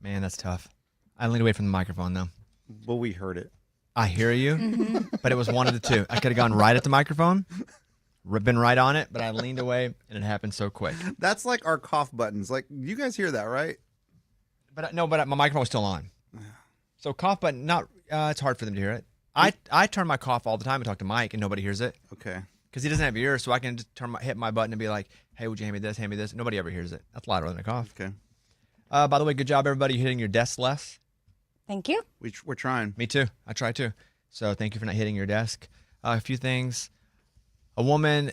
Man, that's tough. I leaned away from the microphone, though. Well, we heard it. I hear you, but it was one of the two. I could have gone right at the microphone, been right on it, but I leaned away, and it happened so quick. That's like our cough buttons. Like, you guys hear that, right? But my microphone was still on. So cough button, it's hard for them to hear it. I turn my cough all the time and talk to Mike, and nobody hears it. Okay. Because he doesn't have ears, so I can just hit my button and be like, hey, would you hand me this, Nobody ever hears it. That's louder than a cough. Okay. By the way, good job, everybody, hitting your desk less. Thank you. We're trying. Me too. I try too. So thank you for not hitting your desk. A few things. A woman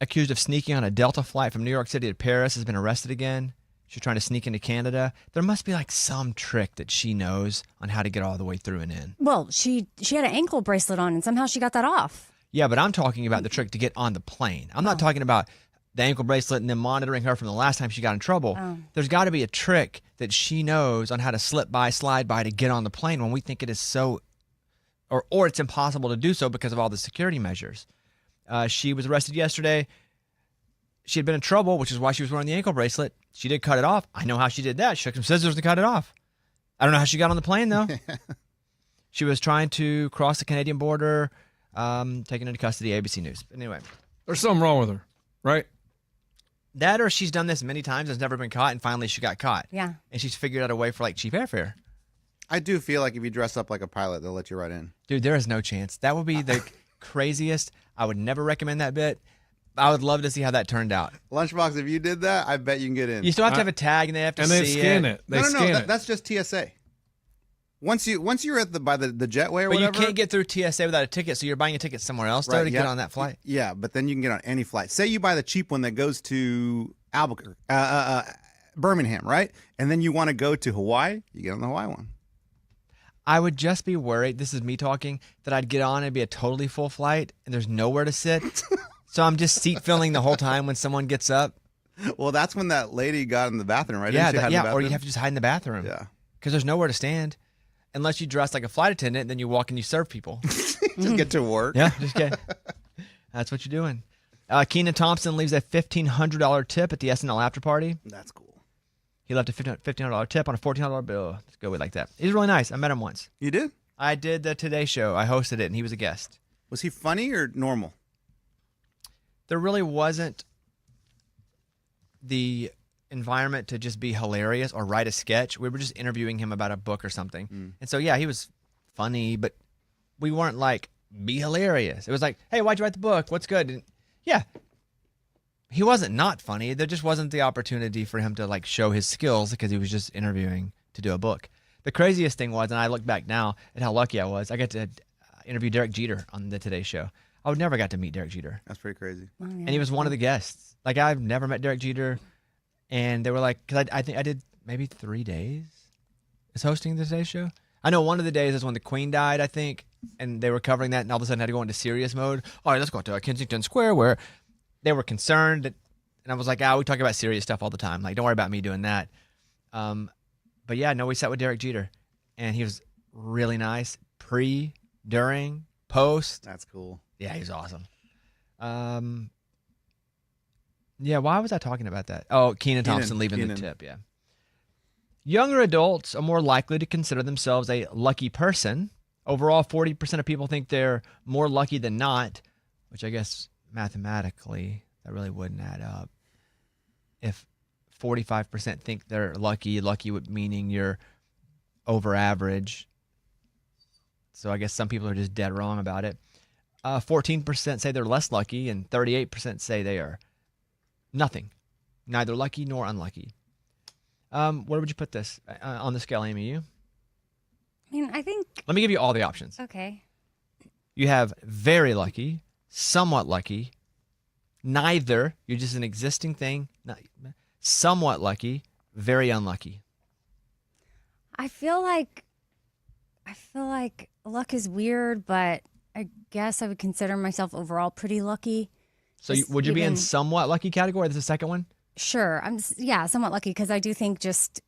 accused of sneaking on a Delta flight from New York City to Paris has been arrested again. She's trying to sneak into Canada. There must be like some trick that she knows on how to get all the way through and in. Well, she had an ankle bracelet on, and somehow she got that off. Yeah, but I'm talking about the trick to get on the plane. I'm not talking about the ankle bracelet and then monitoring her from the last time she got in trouble. There's got to be a trick that she knows on how to slide by to get on the plane when we think it is so, or it's impossible to do so because of all the security measures. She was arrested yesterday. She had been in trouble, which is why she was wearing the ankle bracelet. She did cut it off. I know how she did that. She took some scissors to cut it off. I don't know how she got on the plane, though. She was trying to cross the Canadian border, taken into custody, ABC News. But anyway. There's something wrong with her, right? That or she's done this many times, has never been caught, and finally she got caught. Yeah. And she's figured out a way for like cheap airfare. I do feel like if you dress up like a pilot, they'll let you right in. Dude, there is no chance. That would be the craziest. I would never recommend that bit. I would love to see how that turned out. Lunchbox, if you did that, I bet you can get in. You still have to have a tag, and they have to see it. And they scan it. They scan it. That's just TSA. Once you're at by the jetway or but whatever. You can't get through TSA without a ticket, so you're buying a ticket somewhere else to get on that flight. Yeah, but then you can get on any flight. Say you buy the cheap one that goes to Albuquerque, Birmingham, right? And then you want to go to Hawaii, you get on the Hawaii one. I would just be worried, this is me talking, that I'd get on and it'd be a totally full flight, and there's nowhere to sit. So I'm just seat filling the whole time when someone gets up. Well, that's when that lady got in the bathroom, right? Yeah, or you have to just hide in the bathroom. Yeah. Because there's nowhere to stand. Unless you dress like a flight attendant, then you walk and you serve people. Just get to work. Yeah, just get. That's what you're doing. Kenan Thompson leaves a $1,500 tip at the SNL after party. That's cool. He left a $1,500 tip on a $1,400 bill. Let's go with like that. He's really nice. I met him once. You did? I did the Today Show. I hosted it, and he was a guest. Was he funny or normal? There really wasn't the environment to just be hilarious or write a sketch. We were just interviewing him about a book or something. And so, yeah, he was funny, but we weren't like, be hilarious. It was like, hey, why'd you write the book? What's good? And yeah, he wasn't not funny. There just wasn't the opportunity for him to like show his skills because he was just interviewing to do a book. The craziest thing was, and I look back now at how lucky I was, I got to interview Derek Jeter on the Today Show. I would never got to meet Derek Jeter. That's pretty crazy. Oh, yeah. And he was one of the guests. Like, I've never met Derek Jeter. And they were like, because I think I did maybe 3 days as hosting the Today Show. I know one of the days is when the Queen died, I think, and they were covering that, and all of a sudden had to go into serious mode. All right, let's go to Kensington Square, where they were concerned. And I was like, we talk about serious stuff all the time. Like, don't worry about me doing that. But yeah, no, we sat with Derek Jeter, and he was really nice. Pre, during, post. That's cool. Yeah, he's awesome. Yeah, why was I talking about that? Oh, Kenan Thompson leaving the tip, yeah. Younger adults are more likely to consider themselves a lucky person. Overall, 40% of people think they're more lucky than not, which I guess mathematically, that really wouldn't add up. If 45% think they're lucky would meaning you're over average. So I guess some people are just dead wrong about it. 14% say they're less lucky, and 38% say they are nothing, neither lucky nor unlucky. Where would you put this on the scale, Amy? You? I mean, I think. Let me give you all the options. Okay. You have very lucky, somewhat lucky, neither. You're just an existing thing. Somewhat lucky, very unlucky. I feel like luck is weird, but I guess I would consider myself overall pretty lucky. So would you be in somewhat lucky category? That's the second one? Sure. Somewhat lucky because I do think just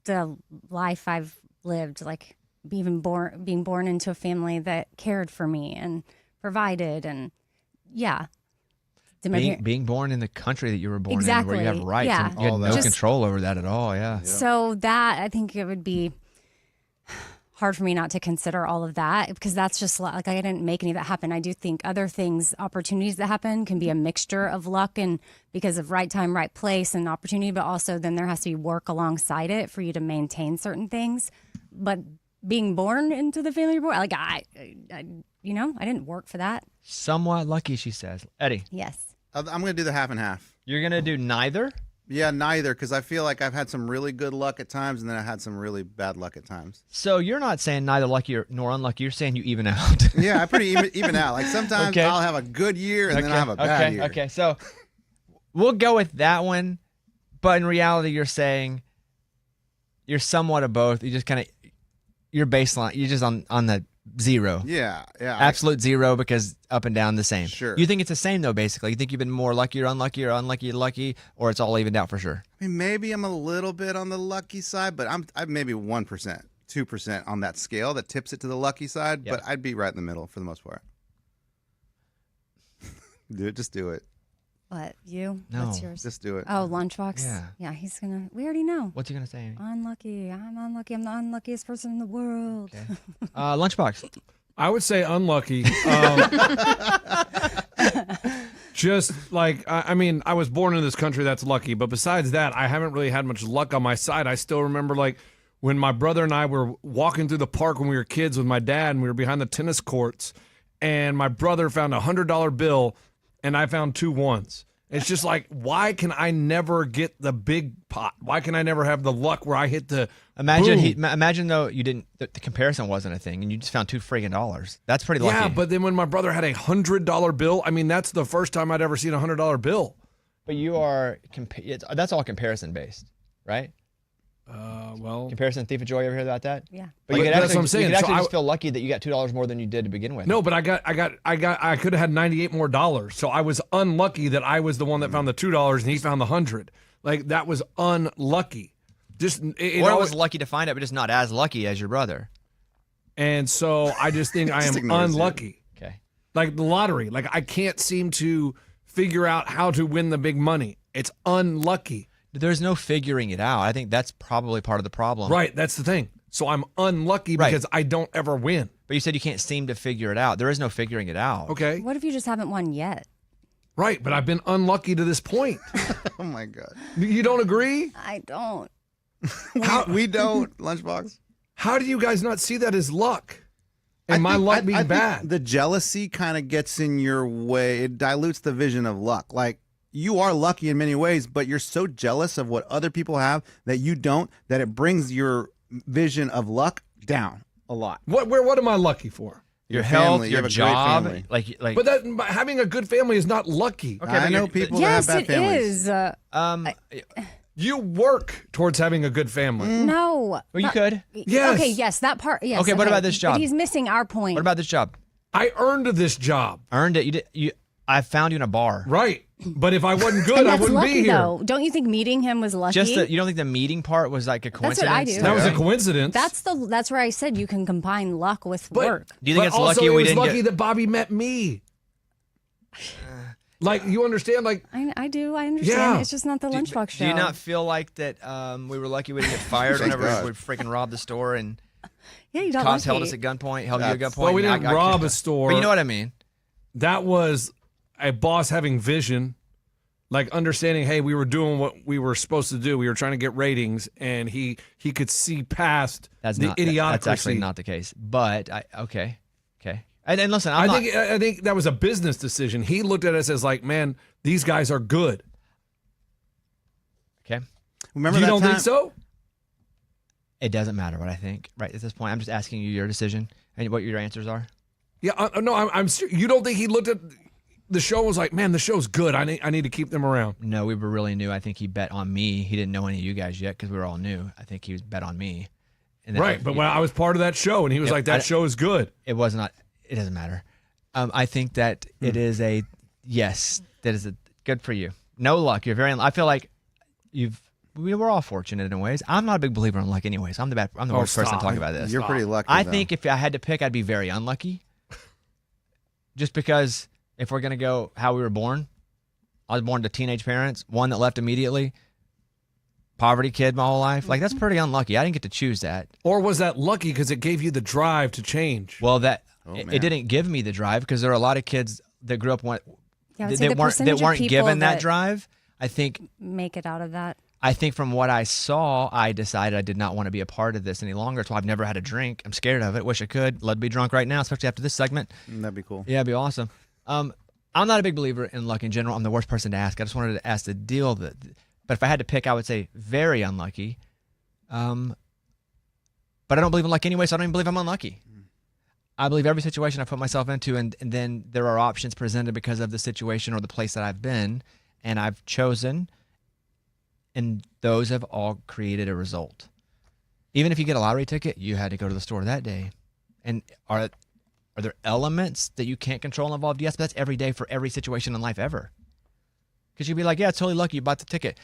the life I've lived, like being born into a family that cared for me and provided, and yeah. being born in the country that you were born Exactly. in, where you have rights, Yeah. and you had no control over that at all. Yeah. So that, I think it would be hard for me not to consider all of that, because that's just like, I didn't make any of that happen. I do think other things, opportunities that happen, can be a mixture of luck and because of right time, right place and opportunity, but also then there has to be work alongside it for you to maintain certain things. But being born into the family you're born, like I didn't work for that. Somewhat lucky, she says. Eddie. Yes. I'm going to do the half and half. You're going to do neither? Yeah, neither, because I feel like I've had some really good luck at times, and then I had some really bad luck at times. So you're not saying neither lucky nor unlucky. You're saying you even out. Yeah, I pretty even out. Like sometimes I'll have a good year, and then I'll have a bad year. Okay, so we'll go with that one. But in reality, you're saying you're somewhat of both. You just kind of, your baseline, you're just on the zero. Yeah. Absolute zero, because up and down the same. Sure. You think it's the same though, basically. You think you've been more lucky or unlucky or unlucky or lucky, or it's all evened out for sure? I mean, maybe I'm a little bit on the lucky side, but I'm maybe 1%, 2% on that scale that tips it to the lucky side, but I'd be right in the middle for the most part. Just do it. What, you? No. What's yours? Just do it. Oh, Lunchbox? Yeah. Yeah, he's going to, we already know. What's he going to say, Amy? Unlucky. I'm unlucky. I'm the unluckiest person in the world. Okay. Lunchbox. I would say unlucky. Just like, I mean, I was born in this country, that's lucky. But besides that, I haven't really had much luck on my side. I still remember, like, when my brother and I were walking through the park when we were kids with my dad, and we were behind the tennis courts, and my brother found a $100 bill, and I found 2 ones. It's just like, why can I never get the big pot? Why can I never have the luck where I hit the Imagine though you didn't. The comparison wasn't a thing, and you just found $2 friggin'. That's pretty lucky. Yeah, but then when my brother had a $100 bill, I mean, that's the first time I'd ever seen a $100 bill. But you are that's all comparison based, right? Well, Comparison thief of joy. Ever heard about that? Yeah. But you could that's actually, what I'm saying. You could actually So just feel lucky that you got $2 more than you did to begin with. no, but I could have had $98 more. So I was unlucky that I was the one that found the $2 and he found the 100. Like, that was unlucky. Just I was lucky to find it, but just not as lucky as your brother. And so I just think I am unlucky. Okay. Like the lottery. Like, I can't seem to figure out how to win the big money. It's unlucky. There's no figuring it out. I think that's probably part of the problem. Right, that's the thing. So I'm unlucky because I don't ever win. But you said you can't seem to figure it out. There is no figuring it out. Okay. What if you just haven't won yet? Right, but I've been unlucky to this point. Oh my God. You don't agree? I don't. We don't, Lunchbox. How do you guys not see that as luck? And my luck being bad. The jealousy kind of gets in your way. It dilutes the vision of luck. Like, you are lucky in many ways, but you're so jealous of what other people have that you don't, that it brings your vision of luck down a lot. What am I lucky for? Your family, health, you have your a great job, family. like. But having a good family is not lucky. Okay, I know people that Yes, have bad it families. is. You work towards having a good family. No. Well, you could. Yes. Okay, yes, that part. Yes. Okay, what about this job? But he's missing our point. What about this job? I earned this job. Earned it. You did. I found you in a bar. Right. But if I wasn't good, And I that's wouldn't lucky, be here. though. Don't you think meeting him was lucky? You don't think the meeting part was like a coincidence? what I do. That was a coincidence. That's where I said you can combine luck with work. Do you think but it's also lucky it we was didn't lucky get? that Bobby met me. Like, you understand? Like, I do. I understand. Yeah. It's just not the Lunchbox show. Do you not feel like that we were lucky we didn't get fired Thank whenever God. we freaking robbed the store and Yeah, you don't cops lucky. held us at gunpoint, held you at gunpoint? well, we and didn't rob a store. But you know what I mean? That was a boss having vision, like understanding, hey, we were doing what we were supposed to do. We were trying to get ratings, and he could see past the idiocracy. That's actually not the case. But okay. And listen, I think that was a business decision. He looked at us as like, man, these guys are good. Okay. Remember You that don't time? think so? It doesn't matter what I think right at this point. I'm just asking you your decision and what your answers are. Yeah, no, I'm you don't think he looked at the show and was like, man, the show's good. I need to keep them around. No, we were really new. I think he bet on me. He didn't know any of you guys yet because we were all new. I think he was bet on me. And then Right, but when I was part of that show, and he was like, that show is good. it was not. It doesn't matter. I think that it is a yes. That is a good for you. No luck. You're very. I feel like we were all fortunate in ways. I'm not a big believer in luck, anyways. I'm the worst person to talk about this. You're pretty lucky. I though. think if I had to pick, I'd be very unlucky. Just because if we're gonna go how we were born, I was born to teenage parents, one that left immediately, poverty kid my whole life. Like, that's pretty unlucky. I didn't get to choose that. Or was that lucky because it gave you the drive to change? Well, it didn't give me the drive because there are a lot of kids that grew up that weren't given that drive. I think make it out of that. I think from what I saw, I decided I did not want to be a part of this any longer. So I've never had a drink. I'm scared of it. Wish I could. Love to be drunk right now, especially after this segment. That'd be cool. Yeah, it'd be awesome. I'm not a big believer in luck in general. I'm the worst person to ask. I just wanted to ask the deal that. But if I had to pick, I would say very unlucky. But I don't believe in luck anyway, so I don't even believe I'm unlucky. I believe every situation I put myself into, and then there are options presented because of the situation or the place that I've been, and I've chosen, and those have all created a result. Even if you get a lottery ticket, you had to go to the store that day. And are there elements that you can't control involved? Yes, but that's every day for every situation in life ever. Because you'd be like, yeah, it's totally lucky you bought the ticket.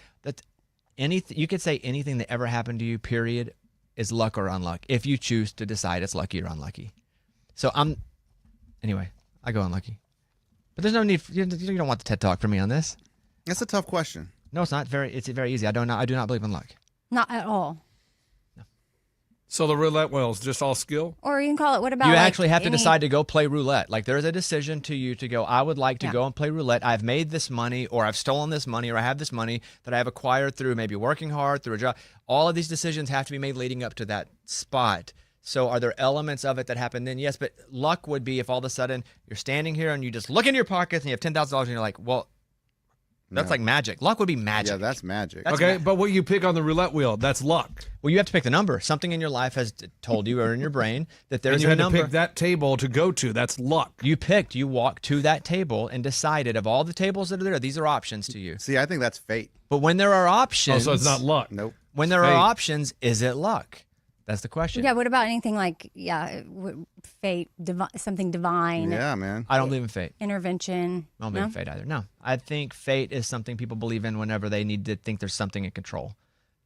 You could say anything that ever happened to you, period, is luck or unluck, if you choose to decide it's lucky or unlucky. So anyway, I go unlucky. But there's no need, you don't want the TED Talk from me on this. That's a tough question. No, it's not. It's very easy. I do not believe in luck. Not at all. So the roulette wheel is just all skill? Or you can call it, what about you actually have to decide to go play roulette. Like, there's a decision to you to go, I would like to go and play roulette. I've made this money, or I've stolen this money, or I have this money that I have acquired through maybe working hard, through a job. All of these decisions have to be made leading up to that spot. So are there elements of it that happen then? Yes, but luck would be if all of a sudden you're standing here and you just look in your pockets and you have $10,000 and you're like, well, that's like magic. Luck would be magic. Yeah, that's magic. But what you pick on the roulette wheel, that's luck. Well, you have to pick the number. Something in your life has told you or in your brain that there's and you a had number. to pick that table to go to. That's luck. You walked to that table and decided of all the tables that are there, these are options to you. See, I think that's fate. But when there are options. Oh, so it's not luck. Nope. When there are options, is it luck? That's the question. Yeah, what about anything like, fate, something divine? Yeah, man. I don't believe in fate. Intervention. I don't believe in fate either. No. I think fate is something people believe in whenever they need to think there's something in control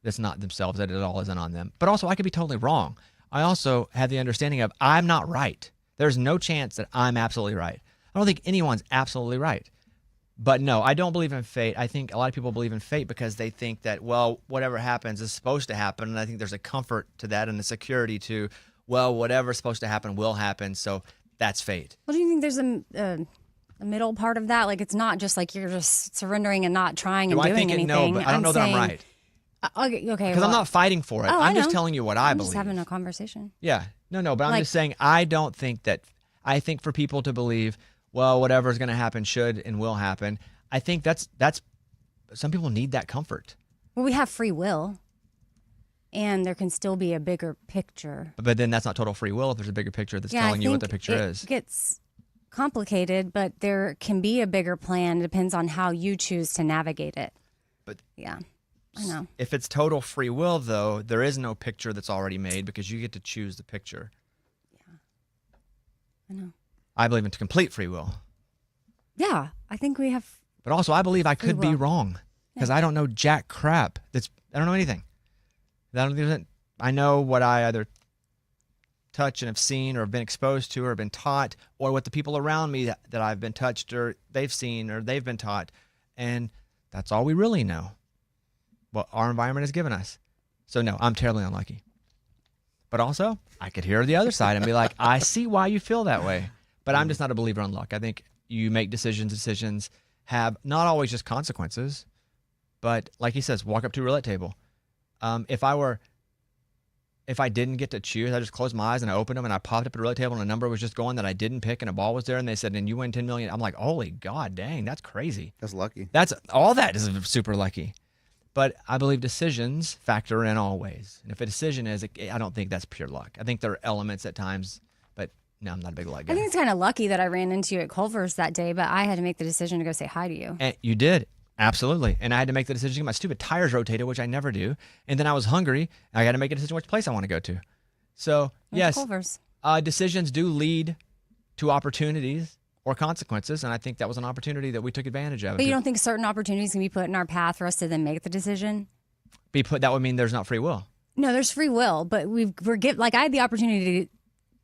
that's not themselves, that it all isn't on them. But also, I could be totally wrong. I also have the understanding of I'm not right. There's no chance that I'm absolutely right. I don't think anyone's absolutely right. But no, I don't believe in fate. I think a lot of people believe in fate because they think that, well, whatever happens is supposed to happen. And I think there's a comfort to that and a security to, well, whatever's supposed to happen will happen. So that's fate. Well, do you think there's a middle part of that? Like, it's not just like you're just surrendering and not trying and doing anything. No, but I don't know that I'm right. Okay. Because I'm not fighting for it. I'm just telling you what I believe. Just having a conversation. Yeah. No, but I'm just saying I don't think that, I think for people to believe, well, whatever's going to happen should and will happen. I think that's some people need that comfort. Well, we have free will, and there can still be a bigger picture. But then that's not total free will if there's a bigger picture that's telling you what the picture is. It gets complicated, but there can be a bigger plan. It depends on how you choose to navigate it. But yeah, I know. If it's total free will, though, there is no picture that's already made because you get to choose the picture. Yeah, I know. I believe in complete free will. Yeah, I think we have. But also, I believe I could be wrong because I don't know jack crap. I don't know anything. I know what I either touch and have seen or have been exposed to or been taught, or what the people around me that I've been touched or they've seen or they've been taught. And that's all we really know, what our environment has given us. So no, I'm terribly unlucky. But also, I could hear the other side and be like, I see why you feel that way. But I'm just not a believer in luck. I think you make decisions. Decisions have not always just consequences, but like he says, walk up to a roulette table. If I didn't get to choose, I just closed my eyes and I opened them and I popped up at a roulette table and a number was just going that I didn't pick and a ball was there and they said, and you win 10 million. I'm like, holy God, dang, that's crazy. That's lucky. That's all that is super lucky. But I believe decisions factor in always. And if a decision is, I don't think that's pure luck. I think there are elements at times, but no, I'm not a big luck guy. I think it's kind of lucky that I ran into you at Culver's that day, but I had to make the decision to go say hi to you. And you did. Absolutely. And I had to make the decision to get my stupid tires rotated, which I never do. And then I was hungry. I got to make a decision which place I want to go to. So, yes, Culver's. Decisions do lead to opportunities or consequences. And I think that was an opportunity that we took advantage of. But you don't think certain opportunities can be put in our path for us to then make the decision? That would mean there's not free will. No, there's free will, but I had the opportunity to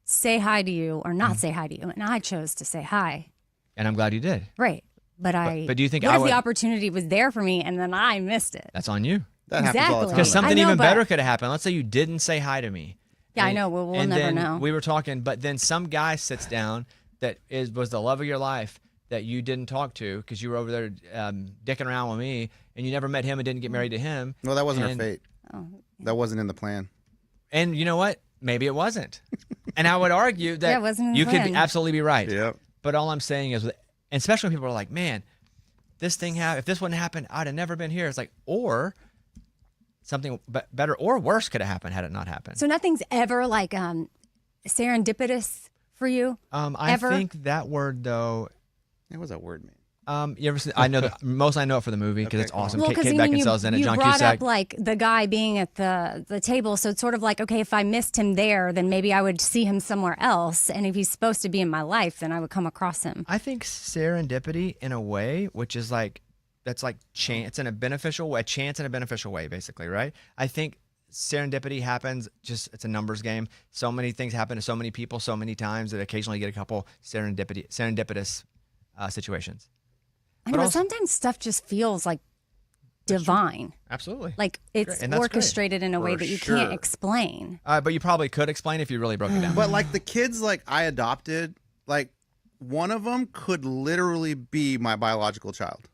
say hi to you or not say hi to you, and I chose to say hi. And I'm glad you did. Right. But do you think what I if would? the opportunity was there for me and then I missed it? That's on you. That happens all the Exactly. time. Because something I know, even but- better could have happened. Let's say you didn't say hi to me. Yeah, I And- know. We'll and never then know. We were talking, but then some guy sits down that was the love of your life that you didn't talk to because you were over there dicking around with me, and you never met him and didn't get married to him. No, that wasn't And- her fate. Oh, That wasn't in the plan. And you know what? Maybe it wasn't. And I would argue that Yeah, it wasn't in the you could plan. absolutely be right. Yep. But all I'm saying is, and especially when people are like, man, this thing happened. If this wouldn't happen, I'd have never been here. It's like, or something better or worse could have happened had it not happened. So nothing's ever like serendipitous for you? I ever? think that word though. What was that word, man? You ever seen? I know I know it for the movie because Okay, it's come on. awesome. Well, Kate because I mean, Beckinsale's in it. you John brought Cusack. up like the guy being at the table, so it's sort of like, okay, if I missed him there, then maybe I would see him somewhere else, and if he's supposed to be in my life, then I would come across him. I think serendipity in a way, which is like that's like chance in a beneficial way, chance in a beneficial way, basically, right? I think serendipity happens just it's a numbers game. So many things happen to so many people so many times that occasionally you get a couple serendipitous situations. I know, But but also- sometimes stuff just feels like divine, Absolutely. like it's Great, and that's great. orchestrated in a way For that you sure. can't explain. But you probably could explain if you really broke it down. But like the kids like I adopted, like one of them could literally be my biological child.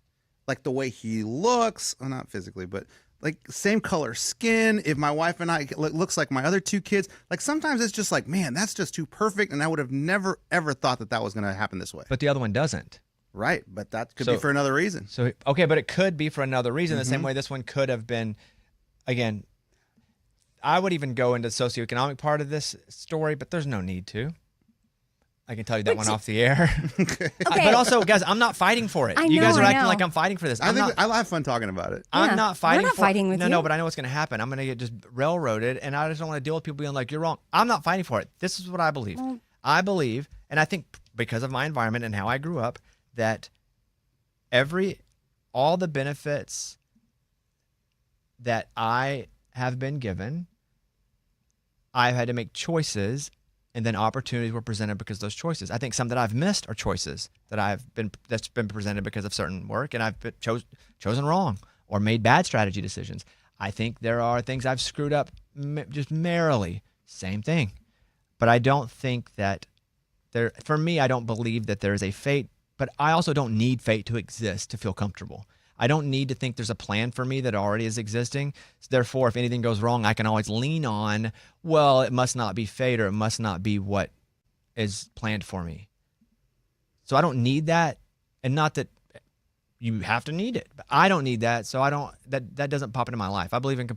Like the way he looks, well, not physically, but like same color skin. If my wife and I looks like my other two kids, like sometimes it's just like, man, that's just too perfect. And I would have never, ever thought that was going to happen this way. But the other one doesn't. Right. But that could So- be for another reason. So okay, but it could be for another reason. The same way this one could have been. Again, I would even go into the socioeconomic part of this story, but there's no need to. I can tell you that one off the air. Okay. But also, guys, I'm not fighting for it. I You guys know, are I acting know. like I'm fighting for this. I I'm think not. I have fun talking about it. I'm Yeah. not fighting. We're not for fighting with no, you. No, but I know what's going to happen. I'm going to get just railroaded, and I just don't want to deal with people being like, "You're wrong." I'm not fighting for it. This is what I believe. I believe, and I think because of my environment and how I grew up, that all the benefits that I have been given, I've had to make choices, and then opportunities were presented because of those choices. I think some that I've missed are choices that's been presented because of certain work, and I've been chosen wrong or made bad strategy decisions. I think there are things I've screwed up just merrily. Same thing. But I don't think that for me, I don't believe that there is a fate, but I also don't need fate to exist to feel comfortable. I don't need to think there's a plan for me that already is existing. So therefore, if anything goes wrong, I can always lean on, well, it must not be fate or it must not be what is planned for me. So I don't need that. And not that you have to need it, but I don't need that. So that doesn't pop into my life. I believe in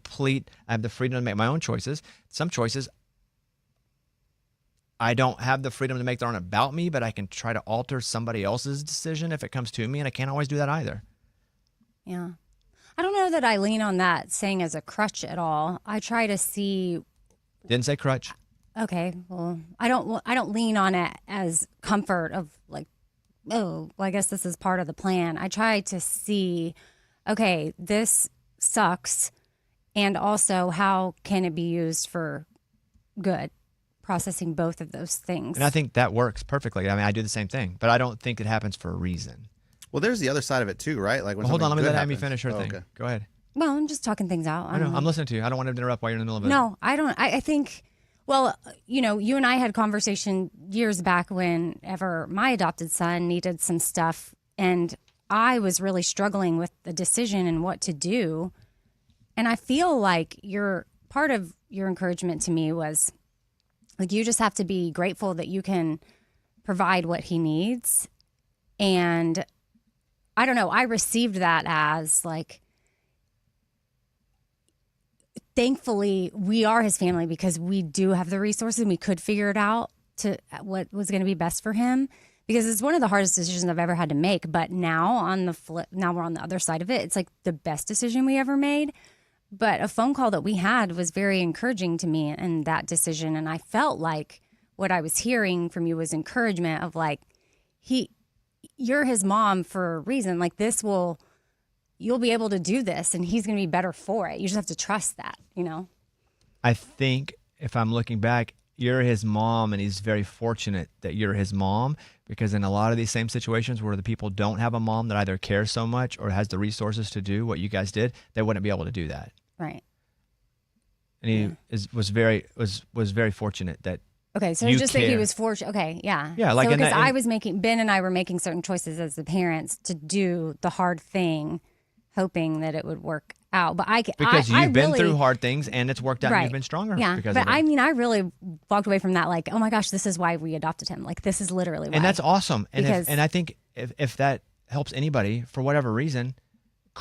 I have the freedom to make my own choices. Some choices I don't have the freedom to make that aren't about me, but I can try to alter somebody else's decision if it comes to me, and I can't always do that either. Yeah. I don't know that I lean on that saying as a crutch at all. I try to see, Didn't say crutch. okay, well, I don't lean on it as comfort of like, oh, well, I guess this is part of the plan. I try to see, okay, this sucks, and also how can it be used for good? Processing both of those things. And I think that works perfectly. I mean, I do the same thing, but I don't think it happens for a reason. Well, there's the other side of it too, right? Like when Well, hold on, let me something let good Amy happens. finish her Oh, thing. okay. Go ahead. Well, I'm just talking things out. I know. I'm listening to you. I don't want to interrupt while you're in the middle of it. No, I don't. I think, well, you and I had a conversation years back whenever my adopted son needed some stuff, and I was really struggling with the decision and what to do. And I feel like part of your encouragement to me was like, you just have to be grateful that you can provide what he needs. And I don't know, I received that as like, thankfully we are his family because we do have the resources and we could figure it out to what was going to be best for him, because it's one of the hardest decisions I've ever had to make. But now now we're on the other side of it. It's like the best decision we ever made. But a phone call that we had was very encouraging to me in that decision. And I felt like what I was hearing from you was encouragement of like, you're his mom for a reason. Like you'll be able to do this and he's going to be better for it. You just have to trust that, I think if I'm looking back, you're his mom, and he's very fortunate that you're his mom, because in a lot of these same situations where the people don't have a mom that either cares so much or has the resources to do what you guys did, they wouldn't be able to do that. Right. And he was very fortunate that. Okay, so you just care. that he was fortunate. Okay, yeah. Yeah, like so because Ben and I were making certain choices as the parents to do the hard thing, hoping that it would work out. But because you've been really, through hard things and it's worked out, right. and you've been stronger. Yeah, because but of it. I mean, I really walked away from that like, oh my gosh, this is why we adopted him. Like, this is literally why. And that's awesome. And Because- and I think if that helps anybody for whatever reason,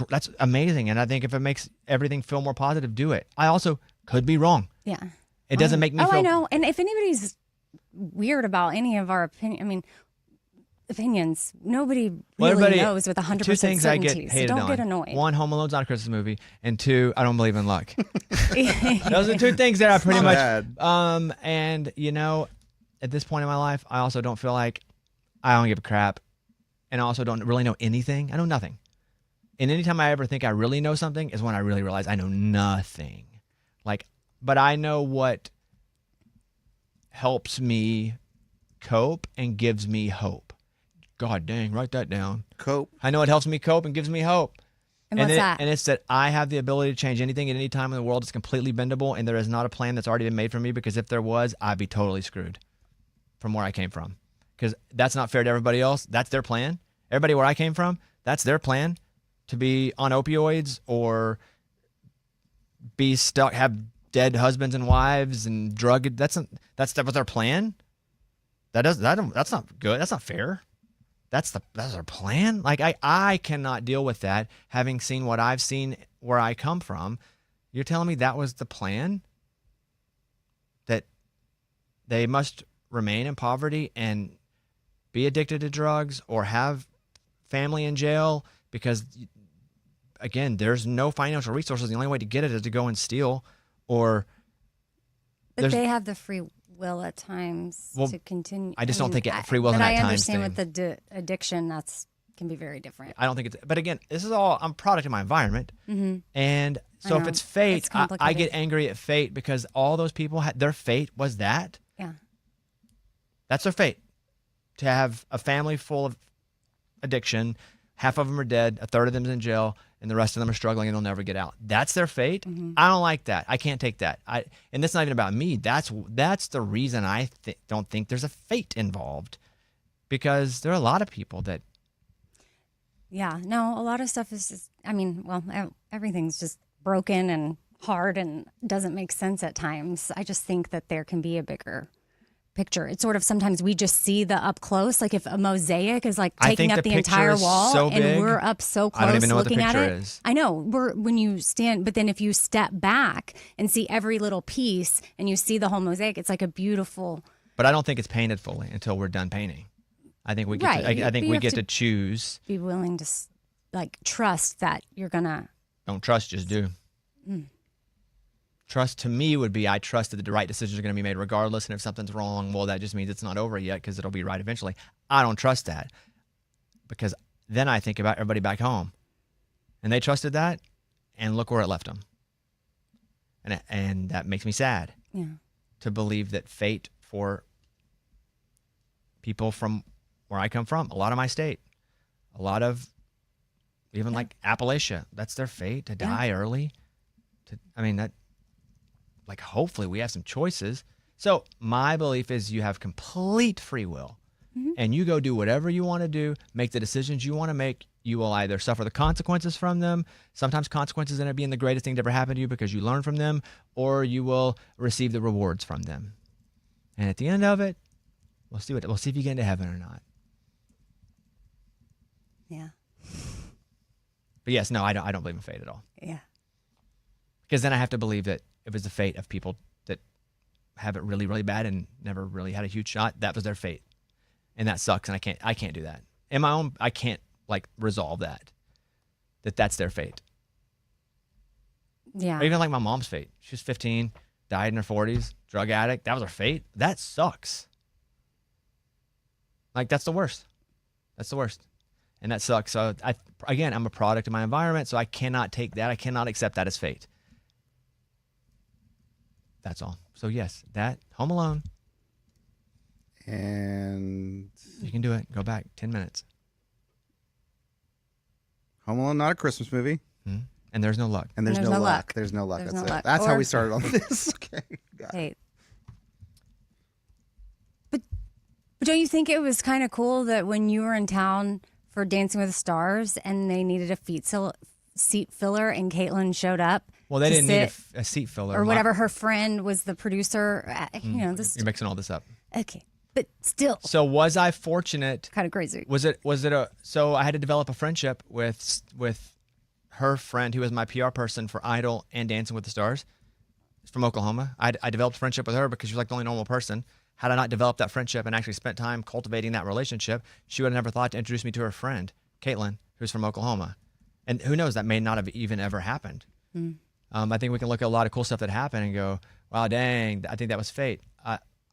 that's amazing. And I think if it makes everything feel more positive, do it. I also could be wrong. Yeah. It doesn't make me feel. I know. And if anybody's weird about any of our opinions, nobody really knows with 100% Two things I certainty. get So hated don't on. get annoyed. One, Home Alone's not a Christmas movie, and two, I don't believe in luck. Those are two things that I pretty Not much. bad. And at this point in my life, I also don't feel like I don't give a crap, and I also don't really know anything. I know nothing. And anytime I ever think I really know something is when I really realize I know nothing. But I know what helps me cope and gives me hope. God dang, write that down. Cope. I know it helps me cope and gives me hope. And what's that? And it's that I have the ability to change anything at any time in the world. It's completely bendable, and there is not a plan that's already been made for me, because if there was, I'd be totally screwed from where I came from. Because that's not fair to everybody else. That's their plan. Everybody where I came from, that's their plan, to be on opioids or be stuck, have dead husbands and wives and drug. That's was their plan. That's not good. That's not fair. That's our plan. Like I cannot deal with that, having seen what I've seen where I come from. You're telling me that was the plan? That they must remain in poverty and be addicted to drugs or have family in jail because, again, there's no financial resources. The only way to get it is to go and steal, or. But they have the free will at times to continue. I just don't think free will in that time. But I understand with the addiction, can be very different. I don't think it's. But again, this is all. I'm a product of my environment, and so if it's fate, It's I get angry at fate because all those people their fate was that. Yeah. That's their fate, to have a family full of addiction. Half of them are dead, a third of them is in jail, and the rest of them are struggling and they'll never get out. That's their fate. I don't like that. I can't take that. And that's not even about me. That's the reason I don't think there's a fate involved, because there are a lot of people that. Yeah, no, a lot of stuff is just, everything's just broken and hard and doesn't make sense at times. I just think that there can be a bigger picture. It's sort of sometimes we just see the up close, like if a mosaic is like taking up the entire wall so and big, we're up so close I don't even know looking what the at picture it. is. I know, when you stand, but then if you step back and see every little piece and you see the whole mosaic, it's like a beautiful. But I don't think it's painted fully until we're done painting. I think we get Right. I think we get to choose. Be willing to trust that you're gonna. Don't trust, just do. Trust to me would be I trust that the right decisions are going to be made regardless, and if something's wrong, well, that just means it's not over yet because it'll be right eventually. I don't trust that, because then I think about everybody back home, and they trusted that, and look where it left them. And that makes me sad. Yeah. To believe that fate for people from where I come from, a lot of my state, a lot of even like Appalachia, that's their fate, to die early. Hopefully we have some choices. So my belief is you have complete free will, and you go do whatever you want to do, make the decisions you want to make. You will either suffer the consequences from them. Sometimes consequences end up being the greatest thing to ever happen to you because you learn from them, or you will receive the rewards from them. And at the end of it, we'll see if you get into heaven or not. Yeah. But yes, no, I don't believe in fate at all. Yeah. Because then I have to believe that it was the fate of people that have it really, really bad and never really had a huge shot. That was their fate, and that sucks. And I can't do that in my own. I can't resolve that. That's their fate. Yeah. Or even like my mom's fate. She was 15, died in her 40s, drug addict. That was her fate. That sucks. That's the worst. That's the worst. And that sucks. So I'm a product of my environment, so I cannot take that. I cannot accept that as fate. That's all. So yes, that Home Alone. And You can do it. Go back 10 minutes. Home Alone, not a Christmas movie. Hmm? And there's no luck. And there's no luck. There's no luck. That's it. That's how we started on this. Okay. Hey. But don't you think it was kind of cool that when you were in town for Dancing with the Stars and they needed a seat filler and Caitlin showed up? Well, they didn't need a seat filler. Or whatever. Her friend was the producer. You're mixing all this up. Okay. But still. So was I fortunate? Kind of crazy. So I had to develop a friendship with her friend who was my PR person for Idol and Dancing with the Stars. She's from Oklahoma. I developed a friendship with her because she was like the only normal person. Had I not developed that friendship and actually spent time cultivating that relationship, she would have never thought to introduce me to her friend, Caitlin, who's from Oklahoma. And who knows, that may not have even ever happened. I think we can look at a lot of cool stuff that happened and go, wow, dang, I think that was fate.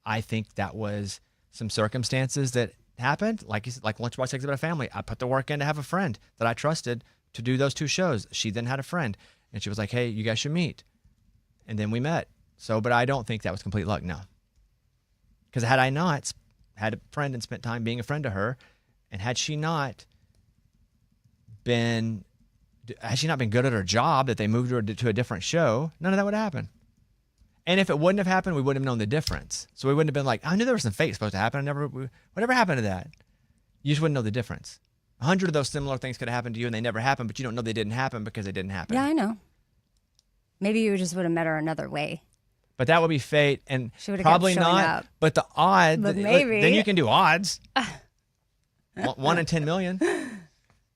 I think that was some circumstances that happened. Like Lunchbox Takes About a Family. I put the work in to have a friend that I trusted to do those 2 shows. She then had a friend, and she was like, hey, you guys should meet. And then we met. But I don't think that was complete luck, no. Because had I not had a friend and spent time being a friend to her, and had she not been good at her job that they moved her to a different show, none of that would have happened. And if it wouldn't have happened, we wouldn't have known the difference. So we wouldn't have been like, I knew there was some fate supposed to happen. Whatever happened to that? You just wouldn't know the difference. 100 of those similar things could have happened to you and they never happened, but you don't know they didn't happen because they didn't happen. Yeah, I know. Maybe you just would have met her another way. But that would be fate, and she would have probably kept showing not. Up. But the odds, but maybe. Then you can do odds. 1 in 10 million.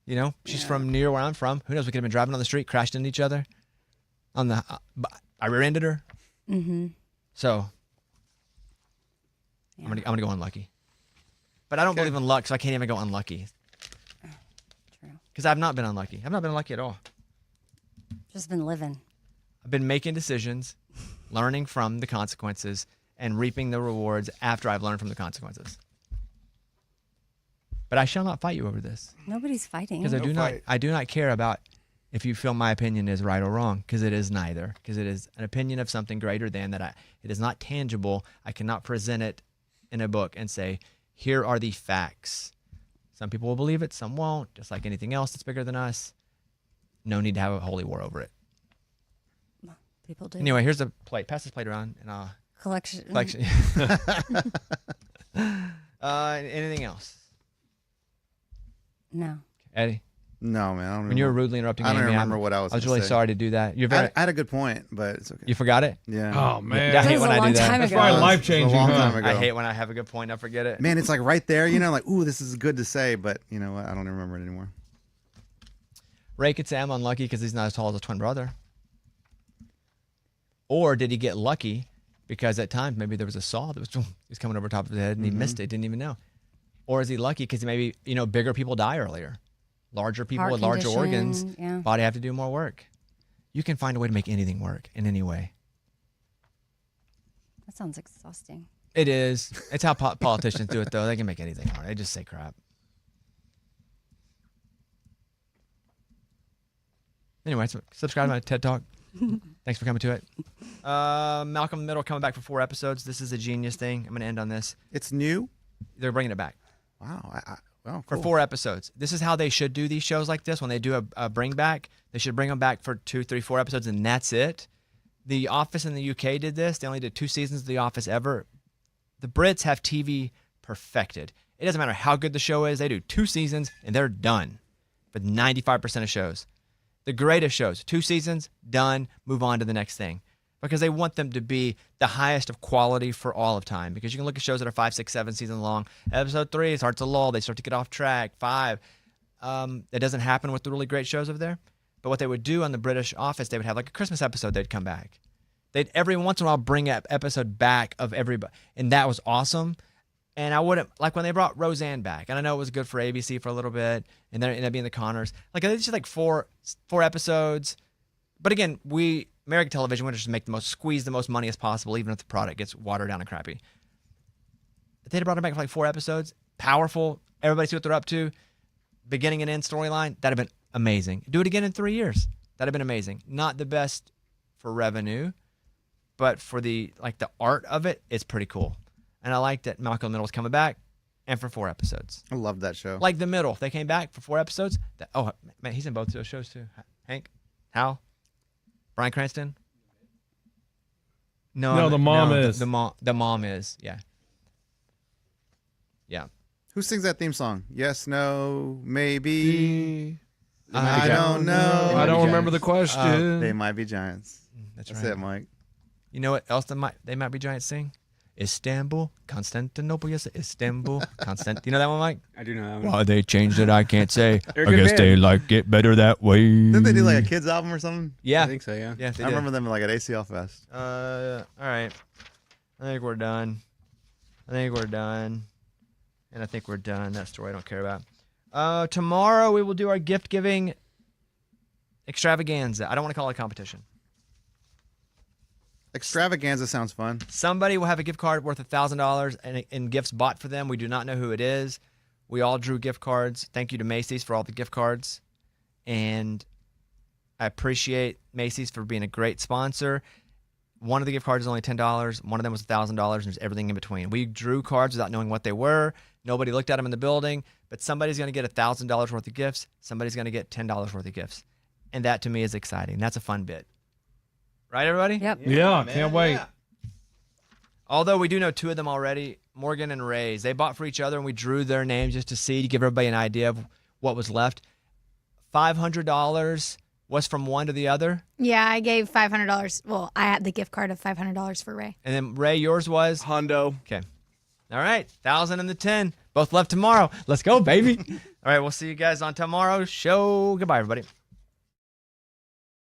You know, she's from near where I'm from. Who knows? We could have been driving on the street, crashed into each other. I rear-ended her. Mm-hmm. So I'm gonna go unlucky. But I don't believe in luck, so I can't even go unlucky. True. Because I've not been unlucky. I've not been unlucky at all. Just been living. I've been making decisions, learning from the consequences, and reaping the rewards after I've learned from the consequences. But I shall not fight you over this. Nobody's fighting. Because I do not care about if you feel my opinion is right or wrong, because it is neither. Because it is an opinion of something greater than that. It is not tangible. I cannot present it in a book and say, here are the facts. Some people will believe it, some won't. Just like anything else that's bigger than us. No need to have a holy war over it. People do. Anyway, here's the plate. Pass this plate around. And collection. Anything else? No. Eddie? No, man. I don't remember. When you were rudely interrupting I don't Amy, remember what I was I was really say. sorry to do that. I had a good point, but it's okay. You forgot it? Yeah. Oh, man. I hate when I do that. That's probably life-changing, It was a long huh? time ago. I hate when I have a good point, I forget it. Man, it's like right there, you know, like, ooh, this is good to say, but you know what? I don't remember it anymore. Ray could say I'm unlucky because he's not as tall as a twin brother. Or did he get lucky because at times maybe there was a saw that was coming over top of his head and he missed it, didn't even know? Or is he lucky because maybe, bigger people die earlier? Larger people with larger organs, body have to do more work. You can find a way to make anything work in any way. That sounds exhausting. It is. It's how politicians do it, though. They can make anything hard. They just say crap. Anyway, subscribe to my TED Talk. Thanks for coming to it. Malcolm in the Middle coming back for 4 episodes. This is a genius thing. I'm going to end on this. It's new? They're bringing it back. Wow. Well, for 4 episodes. This is how they should do these shows like this. When they do a bring back, they should bring them back for 2, 3, 4 episodes, and that's it. The Office in the UK did this. They only did 2 seasons of The Office ever. The Brits have TV perfected. It doesn't matter how good the show is. They do 2 seasons, and they're done for 95% of shows. The greatest shows, 2 seasons, done, move on to the next thing. Because they want them to be the highest of quality for all of time. Because you can look at shows that are 5, 6, 7 seasons long. Episode 3 starts to lull. They start to get off track. 5. It doesn't happen with the really great shows over there. But what they would do on the British Office, they would have like a Christmas episode. They'd come back. They'd every once in a while bring an episode back of everybody. And that was awesome. And I wouldn't, like when they brought Roseanne back, and I know it was good for ABC for a little bit, and then it ended up being the Connors. Like, it's just like 4 episodes. But again, American television wanted to squeeze the most money as possible, even if the product gets watered down and crappy. If they'd have brought it back for like 4 episodes, powerful, everybody see what they're up to, beginning and end storyline, that'd have been amazing. Do it again in 3 years. That'd have been amazing. Not the best for revenue, but for the art of it, it's pretty cool. And I like that Malcolm Middle's coming back, and for 4 episodes. I love that show. Like The Middle, they came back for 4 episodes. Oh man, he's in both those shows too. Hank, Hal, Bryan Cranston. No, the mom is. The mom is. Yeah. Yeah. Who sings that theme song? Yes, no, maybe. I don't know. I don't remember the question. They might be giants. That's That's right. it, Mike. You know what else they might be giants sing? Istanbul, Constantinople, yes, Istanbul, Constant. Do you know that one, Mike? I do know that one. Why they changed it, I can't say. They're a I good guess band. they like it better that way. Didn't they do like a kids album or something? Yeah. I think so, yeah. Yeah, they I did. remember them like at ACL Fest. All right. I think we're done. And I think we're done. That story I don't care about. Tomorrow we will do our gift giving extravaganza. I don't want to call it a competition. Extravaganza sounds fun. Somebody will have a gift card worth $1,000 in gifts bought for them. We do not know who it is. We all drew gift cards. Thank you to Macy's for all the gift cards. And I appreciate Macy's for being a great sponsor. One of the gift cards is only $10. One of them was $1,000, and there's everything in between. We drew cards without knowing what they were. Nobody looked at them in the building, but somebody's going to get $1,000 worth of gifts. Somebody's going to get $10 worth of gifts. And that to me is exciting. That's a fun bit. Right, everybody? Yep. Yeah, can't wait. Yeah. Although we do know 2 of them already, Morgan and Ray's. They bought for each other, and we drew their names just to see, to give everybody an idea of what was left. $500 was from one to the other. Yeah, I gave $500. Well, I had the gift card of $500 for Ray. And then, Ray, yours was? Hondo. Okay. All right. 1,000 and the 10. Both left tomorrow. Let's go, baby. All right. We'll see you guys on tomorrow's show. Goodbye, everybody.